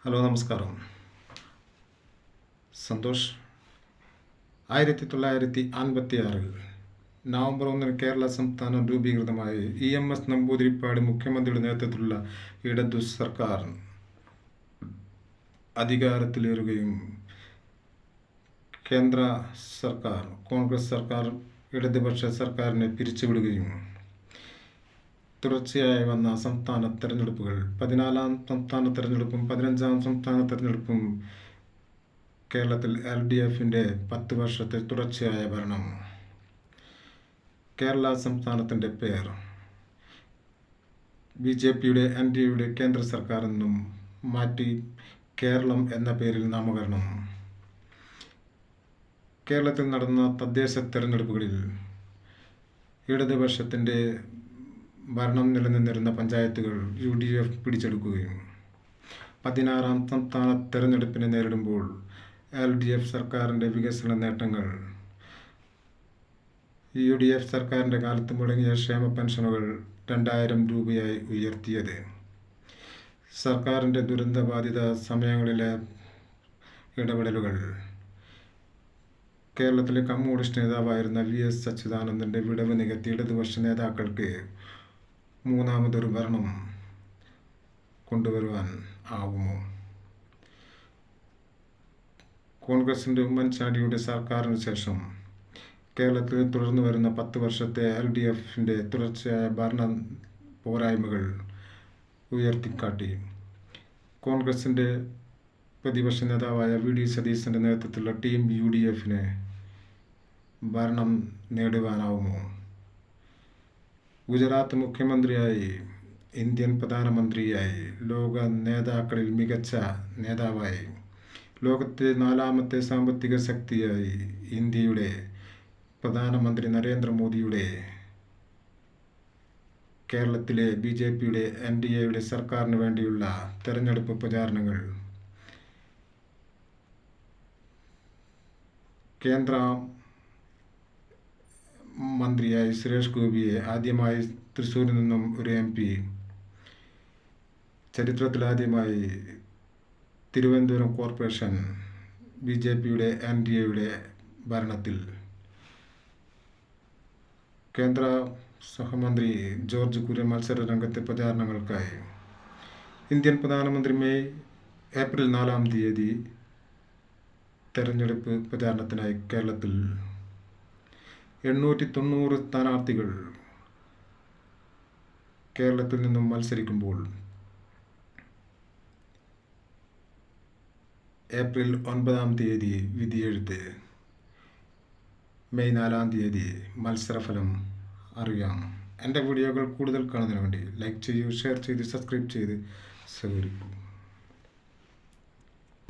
Hello നമസ്കാരം. Santhosh. 1956 November 1 Kerala സംസ്ഥാനം രൂപീകൃതമായി. EMS Namboodiripad മുഖ്യമന്ത്രിയുടെ നേതൃത്വത്തിലുള്ള ഇടതു സർക്കാർ അധികാരത്തിലേറുകയും കേന്ദ്ര സർക്കാർ കോൺഗ്രസ് സർക്കാർ ഇടതുപക്ഷ സർക്കാരിനെ പിരിച്ചുവിടുകയും തുടർച്ചയായി വന്ന സംസ്ഥാന തെരഞ്ഞെടുപ്പുകൾ 14-ാം സംസ്ഥാന തെരഞ്ഞെടുപ്പും 15-ാം സംസ്ഥാന തെരഞ്ഞെടുപ്പും കേരളത്തിൽ LDFന്റെ 10 വർഷത്തെ തുടർച്ചയായ ഭരണം. കേരള സംസ്ഥാനത്തിൻ്റെ പേർ BJPയുടെ NDAയുടെ കേന്ദ്ര സർക്കാർ എന്നും മാറ്റി കേരളം എന്ന പേരിൽ നാമകരണം. കേരളത്തിൽ നടന്ന തദ്ദേശ തെരഞ്ഞെടുപ്പുകളിൽ ഇടതുപക്ഷത്തിൻ്റെ ഭരണം നിലനിന്നിരുന്ന പഞ്ചായത്തുകൾ UDF പിടിച്ചെടുക്കുകയും 16-ാം സംസ്ഥാന തെരഞ്ഞെടുപ്പിനെ നേരിടുമ്പോൾ LDF സർക്കാരിൻ്റെ വികസന നേട്ടങ്ങൾ UDF സർക്കാരിൻ്റെ കാലത്ത് മുടങ്ങിയ ക്ഷേമ പെൻഷനുകൾ 2000 രൂപയായി ഉയർത്തിയത്, സർക്കാരിൻ്റെ ദുരന്തബാധിത സമയങ്ങളിലെ ഇടപെടലുകൾ, കേരളത്തിലെ കമ്മ്യൂണിസ്റ്റ് നേതാവായിരുന്ന VS അച്യുതാനന്ദൻ്റെ വിടവ് നികത്തി ഇടതുപക്ഷ നേതാക്കൾക്ക് മൂന്നാമതൊരു ഭരണം കൊണ്ടുവരുവാൻ ആകുമോ? കോൺഗ്രസിൻ്റെ ഉമ്മൻചാണ്ടിയുടെ സർക്കാരിന് ശേഷം കേരളത്തിൽ തുടർന്നു വരുന്ന 10 വർഷത്തെ LDFന്റെ തുടർച്ചയായ ഭരണ പോരായ്മകൾ ഉയർത്തിക്കാട്ടി കോൺഗ്രസിൻ്റെ പ്രതിപക്ഷ നേതാവായ VD സതീശൻ്റെ നേതൃത്വത്തിലുള്ള ടീം UDFന് ഭരണം നേടുവാനാവുമോ? ഗുജറാത്ത് മുഖ്യമന്ത്രിയായി, ഇന്ത്യൻ പ്രധാനമന്ത്രിയായി, ലോക നേതാക്കളിൽ മികച്ച നേതാവായി, ലോകത്തെ 4ാമത്തെ സാമ്പത്തിക ശക്തിയായി ഇന്ത്യയുടെ പ്രധാനമന്ത്രി നരേന്ദ്രമോദിയുടെ കേരളത്തിലെ BJPയുടെ NDAയുടെ സർക്കാരിന് വേണ്ടിയുള്ള തെരഞ്ഞെടുപ്പ് പ്രചാരണങ്ങൾ, കേന്ദ്ര മന്ത്രിയായി സുരേഷ് ഗോപിയെ ആദ്യമായി തൃശ്ശൂരിൽ നിന്നും ഒരു MP, ചരിത്രത്തിലാദ്യമായി തിരുവനന്തപുരം കോർപ്പറേഷൻ BJPയുടെ NDAയുടെ ഭരണത്തിൽ, കേന്ദ്ര സഹമന്ത്രി ജോർജ് കുര്യൻ മത്സര രംഗത്തെ പ്രചാരണങ്ങൾക്കായി, ഇന്ത്യൻ പ്രധാനമന്ത്രി ഏപ്രിൽ 4-ാം തീയതി തെരഞ്ഞെടുപ്പ് പ്രചാരണത്തിനായി കേരളത്തിൽ 890 സ്ഥാനാർത്ഥികൾ കേരളത്തിൽ നിന്നും മത്സരിക്കുമ്പോൾ ഏപ്രിൽ 9-ാം തീയതി വിധിയെഴുത്ത്, മെയ് 4-ാം തീയതി മത്സരഫലം അറിയാം. എൻ്റെ വീഡിയോകൾ കൂടുതൽ കാണുന്നതിന് വേണ്ടി ലൈക്ക് ചെയ്യൂ, ഷെയർ ചെയ്ത് സബ്സ്ക്രൈബ് ചെയ്ത് സഹകരിക്കൂ.